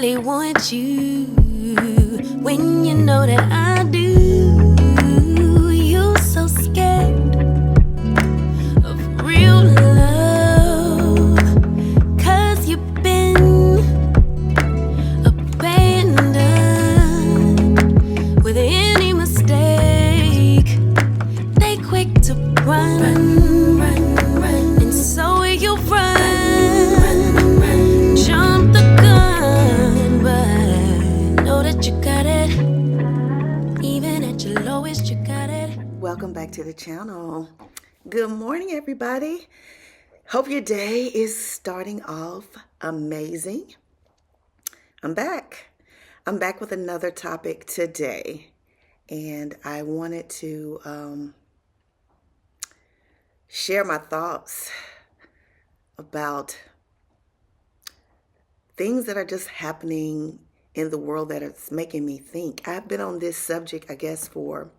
really want you when you know that I do. You so scared of real love, 'cause you've been abandoned with any mistake. They quick to run, and so will you run. Jump the gun, but know that you got it. Even at your lowest, you got it. Welcome back to the channel. Good morning, everybody. Hope your day is starting off amazing. I'm back with another topic today, and I wanted to share my thoughts about things that are just happening in the world that is making me think. I've been on this subject, I guess, for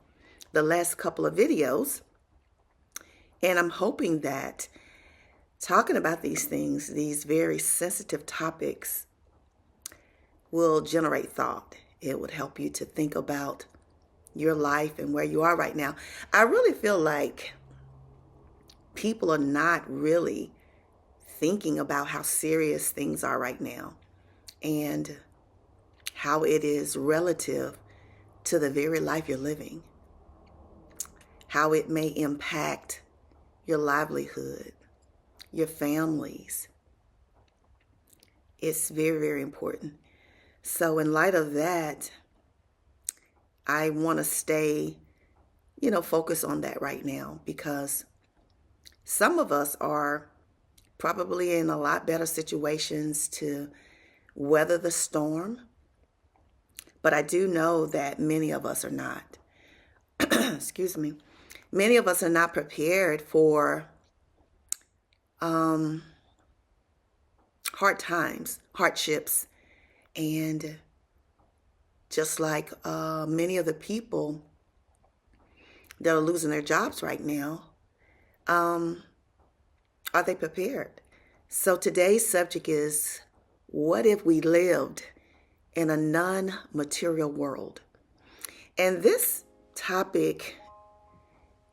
the last couple of videos, and I'm hoping that talking about these things, these very sensitive topics, will generate thought. It would help you to think about your life and where you are right now. I really feel like people are not really thinking about how serious things are right now and how it is relative to the very life you're living, how it may impact your livelihood, your families. It's very, very important. So in light of that, I want to stay, focused on that right now, because some of us are probably in a lot better situations to weather the storm, but I do know that many of us are not. Excuse me. Many of us are not prepared for hard times, hardships, and just like many of the people that are losing their jobs right now, are they prepared? So today's subject is, what if we lived in a non-material world? And this topic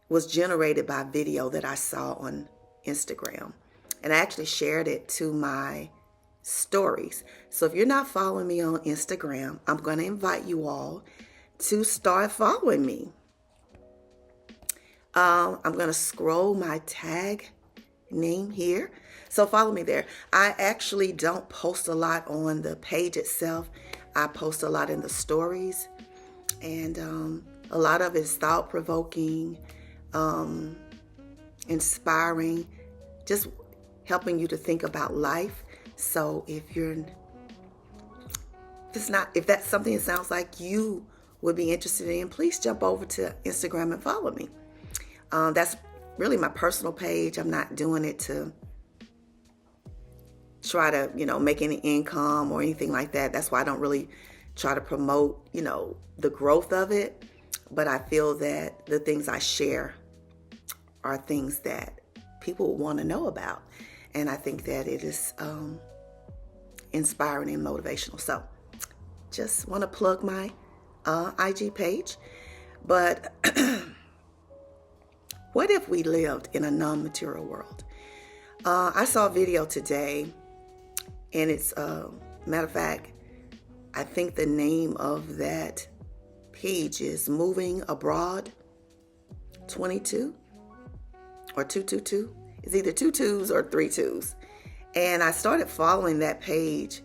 was generated by a video that I saw on Instagram. And I actually shared it to my stories. So if you're not following me on Instagram, I'm going to invite you all to start following me. I'm going to scroll my tag name here. So follow me there. I actually don't post a lot on the page itself. I post a lot in the stories. And a lot of it is thought-provoking, inspiring, just helping you to think about life. So if that's something that sounds like you would be interested in, please jump over to Instagram and follow me. That's really my personal page. I'm not doing it to try to, make any income or anything like that. That's why I don't really try to promote, the growth of it. But I feel that the things I share are things that people want to know about. And I think that it is inspiring and motivational. So just want to plug my IG page. But what if we lived in a non-material world? I saw a video today, and it's, matter of fact, I think the name of that page is Moving Abroad 22 or 222. It's either 2 2s or 3 2s. And I started following that page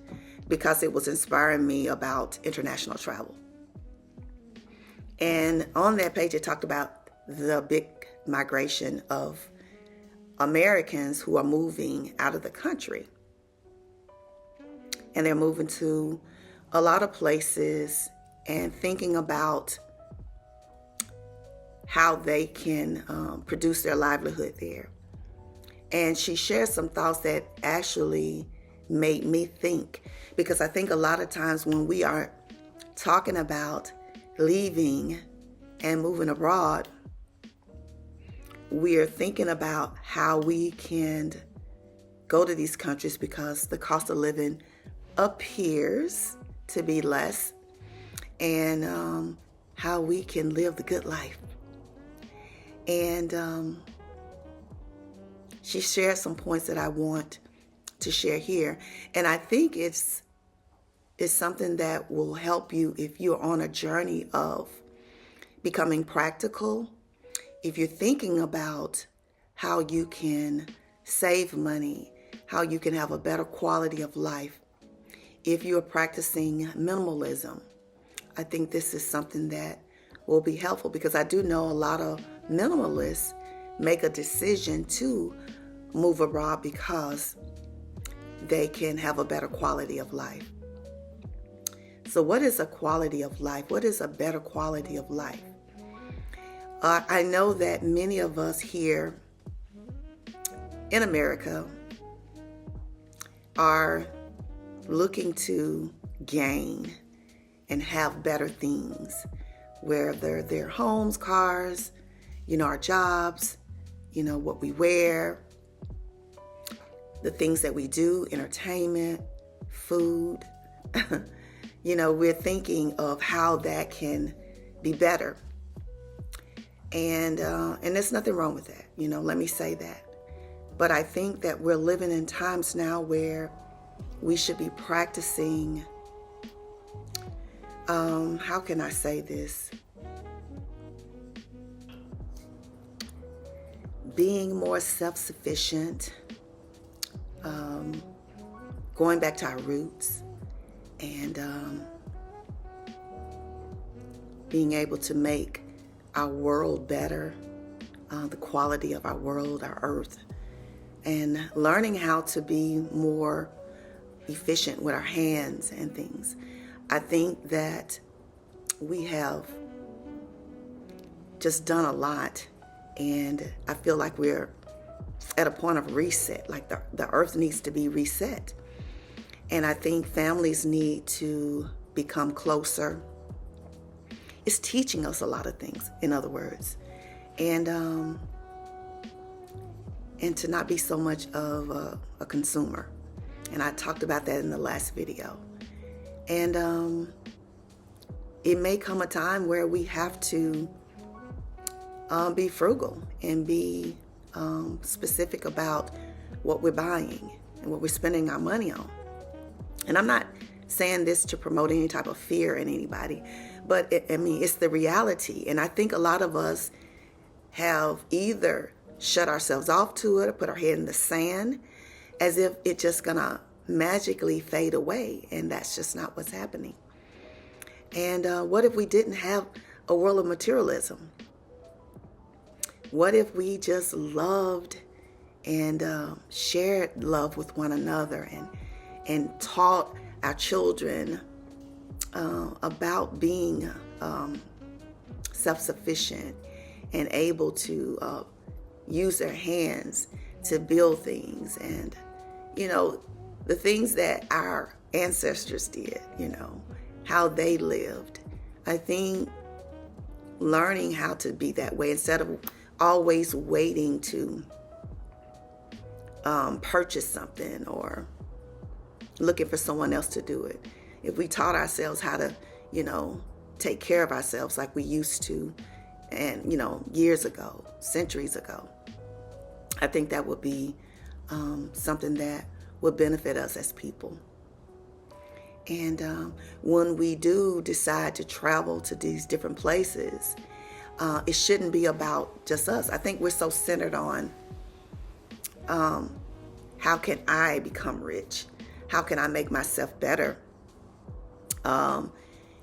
because it was inspiring me about international travel. And on that page, it talked about the big migration of Americans who are moving out of the country. And they're moving to a lot of places and thinking about how they can produce their livelihood there. And she shared some thoughts that actually made me think, because I think a lot of times when we are talking about leaving and moving abroad, we are thinking about how we can go to these countries because the cost of living appears to be less, and how we can live the good life. And she shared some points that I want to share here. And I think it's something that will help you if you're on a journey of becoming practical. If you're thinking about how you can save money, how you can have a better quality of life. If you're practicing minimalism, I think this is something that will be helpful, because I do know a lot of minimalists make a decision to move abroad because they can have a better quality of life. So what is a quality of life? What is a better quality of life? I know that many of us here in America are looking to gain and have better things, whether they're homes, cars, our jobs, what we wear, the things that we do, entertainment, food. We're thinking of how that can be better. And there's nothing wrong with that. Let me say that. But I think that we're living in times now where we should be practicing, how can I say this? Being more self-sufficient, going back to our roots, and being able to make our world better, the quality of our world, our earth, and learning how to be more efficient with our hands and things. I think that we have just done a lot, and I feel like we're at a point of reset, like the earth needs to be reset. And I think families need to become closer. It's teaching us a lot of things, in other words. And to not be so much of a consumer. And I talked about that in the last video. And it may come a time where we have to be frugal and be specific about what we're buying and what we're spending our money on. And I'm not saying this to promote any type of fear in anybody, but it's the reality. And I think a lot of us have either shut ourselves off to it or put our head in the sand as if it's just gonna magically fade away, and that's just not what's happening. And what if we didn't have a world of materialism? What if we just loved and shared love with one another and taught our children about being self-sufficient and able to use their hands to build things, and the things that our ancestors did, how they lived. I think learning how to be that way instead of always waiting to purchase something or looking for someone else to do it. If we taught ourselves how to, take care of ourselves like we used to, and, years ago, centuries ago, I think that would be something that would benefit us as people. And when we do decide to travel to these different places, it shouldn't be about just us. I think we're so centered on how can I become rich? How can I make myself better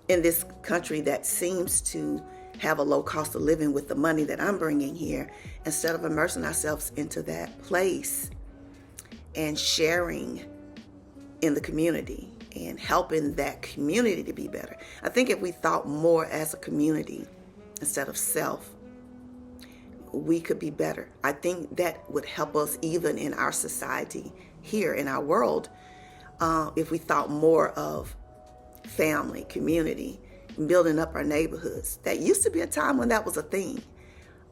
in this country that seems to have a low cost of living with the money that I'm bringing here, instead of immersing ourselves into that place and sharing in the community and helping that community to be better. I think if we thought more as a community instead of self, we could be better. I think that would help us even in our society here in our world, if we thought more of family, community, building up our neighborhoods. That used to be a time when that was a thing.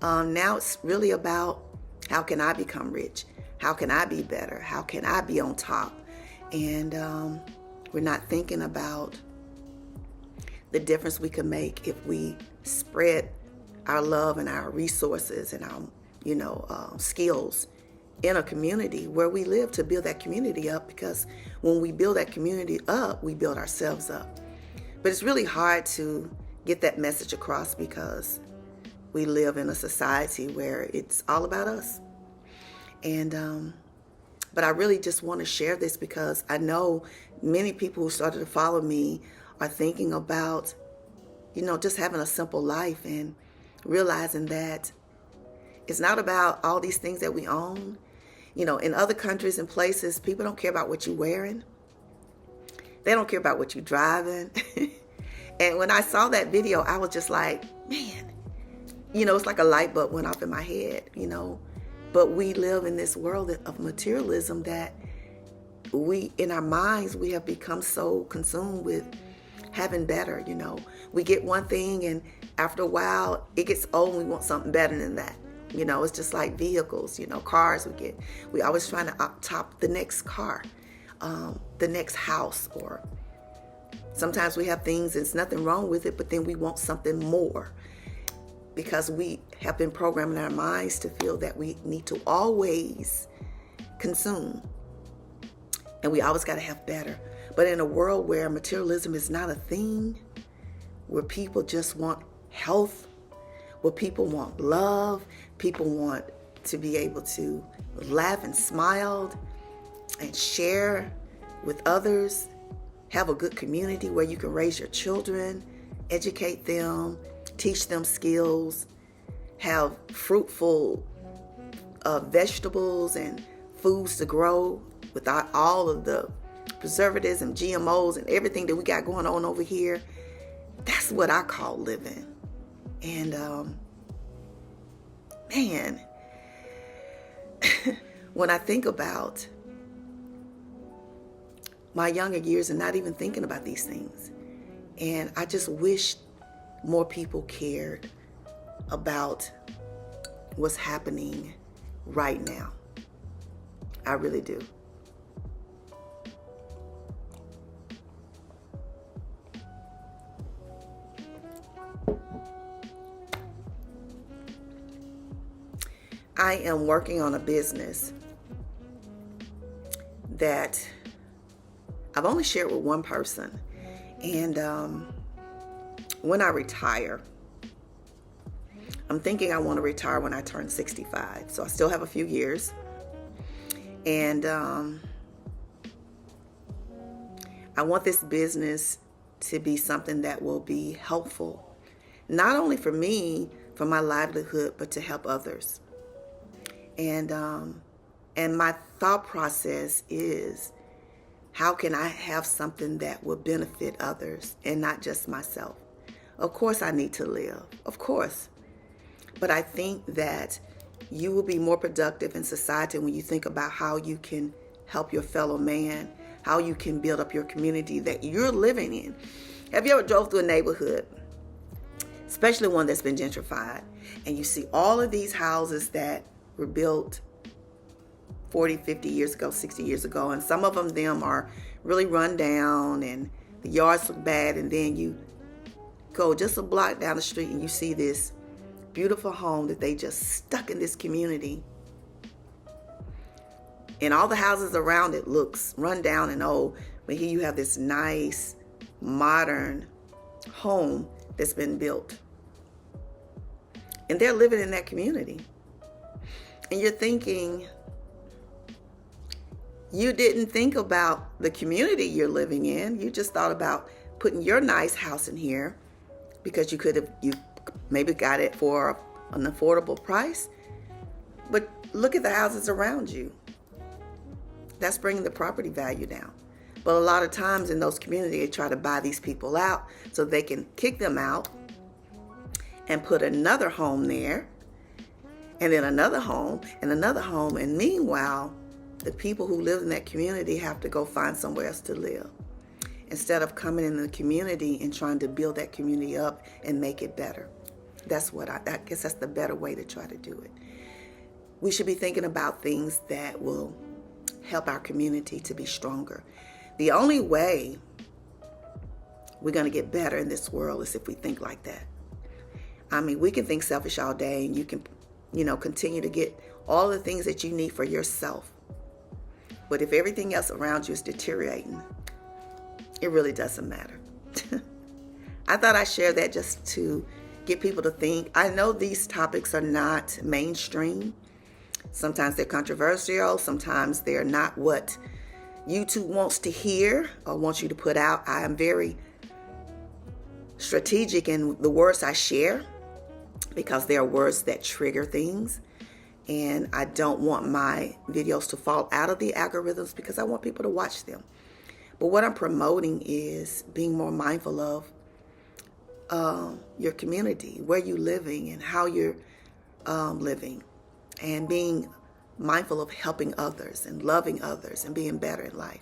Now it's really about how can I become rich? How can I be better? How can I be on top? And We're not thinking about the difference we can make if we spread our love and our resources and our, skills in a community where we live, to build that community up, because when we build that community up, we build ourselves up. But it's really hard to get that message across because we live in a society where it's all about us. And but I really just want to share this because I know many people who started to follow me are thinking about, just having a simple life and realizing that it's not about all these things that we own. In other countries and places, people don't care about what you're wearing. They don't care about what you're driving. And when I saw that video, I was just like, man, it's like a light bulb went off in my head, But we live in this world of materialism that in our minds, we have become so consumed with having better, We get one thing and after a while, it gets old and we want something better than that. It's just like vehicles, cars we always trying to top the next car, the next house, or sometimes we have things, there's nothing wrong with it, but then we want something more because we have been programming our minds to feel that we need to always consume and we always got to have better. But in a world where materialism is not a thing, where people just want health, where people want love, people want to be able to laugh and smile and share with others, have a good community where you can raise your children, educate them, teach them skills, have fruitful vegetables and foods to grow without all of the preservatives and GMOs and everything that we got going on over here. That's what I call living. And man, when I think about my younger years and not even thinking about these things, and I just wish more people cared about what's happening right now. I really do. I am working on a business that I've only shared with one person. And when I retire, I'm thinking I want to retire when I turn 65. So I still have a few years. And I want this business to be something that will be helpful, not only for me, for my livelihood, but to help others. And my thought process is, how can I have something that will benefit others and not just myself? Of course, I need to live, of course. But I think that you will be more productive in society when you think about how you can help your fellow man, how you can build up your community that you're living in. Have you ever drove through a neighborhood, especially one that's been gentrified, and you see all of these houses that were built 40, 50 years ago, 60 years ago, and some of them are really run down and the yards look bad, and then you go just a block down the street and you see this beautiful home that they just stuck in this community, and all the houses around it looks run down and old, but here you have this nice modern home that's been built, and they're living in that community. And you're thinking, you didn't think about the community you're living in. You just thought about putting your nice house in here because you maybe got it for an affordable price. But look at the houses around you. That's bringing the property value down. But a lot of times in those communities, they try to buy these people out so they can kick them out and put another home there, and then another home and another home. And meanwhile, the people who live in that community have to go find somewhere else to live, instead of coming in the community and trying to build that community up and make it better. That's what I guess that's the better way to try to do it. We should be thinking about things that will help our community to be stronger, The only way we're going to get better in this world is if we think like that. I mean, we can think selfish all day, and you can, continue to get all the things that you need for yourself. But if everything else around you is deteriorating, it really doesn't matter. I thought I'd share that just to get people to think. I know these topics are not mainstream. Sometimes they're controversial. Sometimes they're not what YouTube wants to hear or wants you to put out. I am very strategic in the words I share, because they are words that trigger things. And I don't want my videos to fall out of the algorithms, because I want people to watch them. But what I'm promoting is being more mindful of your community, where you're living and how you're living, and being mindful of helping others and loving others and being better in life.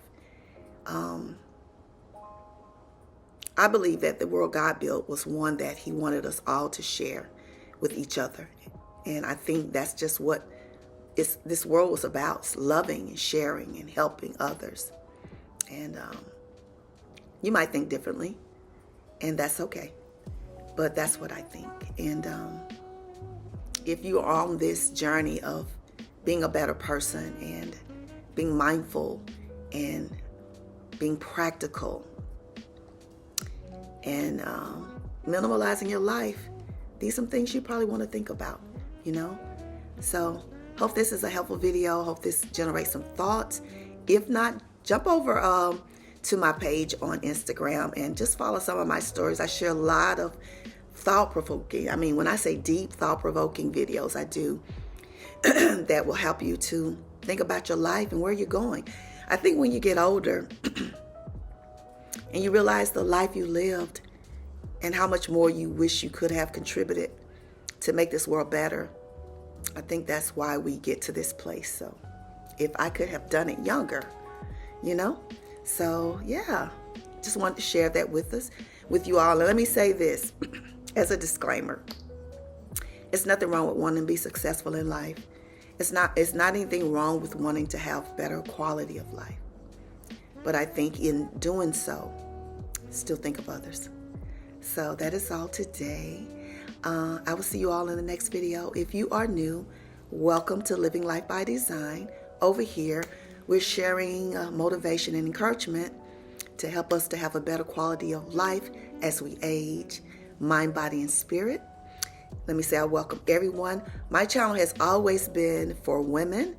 I believe that the world God built was one that He wanted us all to share with each other. And I think that's just what this world was about: it's loving and sharing and helping others. And you might think differently, and that's okay. But that's what I think. And if you are on this journey of being a better person and being mindful and being practical and minimalizing your life, these are some things you probably want to think about, So hope this is a helpful video. Hope this generates some thoughts. If not, jump over to my page on Instagram and just follow some of my stories. I share a lot of thought-provoking, when I say deep thought-provoking videos, I do, that will help you to think about your life and where you're going. I think when you get older and you realize the life you lived and how much more you wish you could have contributed to make this world better, I think that's why we get to this place. So if I could have done it younger, So yeah, just wanted to share that with you all. And let me say this as a disclaimer. It's nothing wrong with wanting to be successful in life. It's not anything wrong with wanting to have better quality of life. But I think in doing so, still think of others. So that is all today. I will see you all in the next video. If you are new, welcome to Living Life by Design. Over here, we're sharing motivation and encouragement to help us to have a better quality of life as we age, mind, body, and spirit. Let me say I welcome everyone. My channel has always been for women.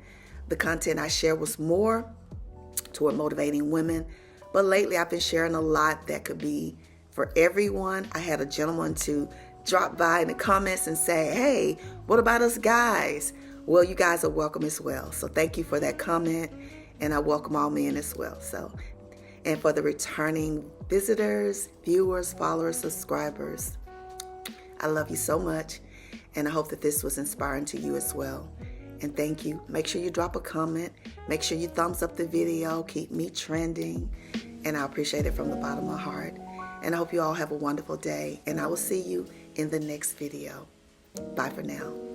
The content I share was more toward motivating women, but lately I've been sharing a lot that could be for everyone. I had a gentleman to drop by in the comments and say, hey, what about us guys? Well, you guys are welcome as well. So thank you for that comment, and I welcome all men as well. And for the returning visitors, viewers, followers, subscribers, I love you so much, and I hope that this was inspiring to you as well. And thank you. Make sure you drop a comment. Make sure you thumbs up the video. Keep me trending, and I appreciate it from the bottom of my heart. And I hope you all have a wonderful day, and I will see you in the next video. Bye for now.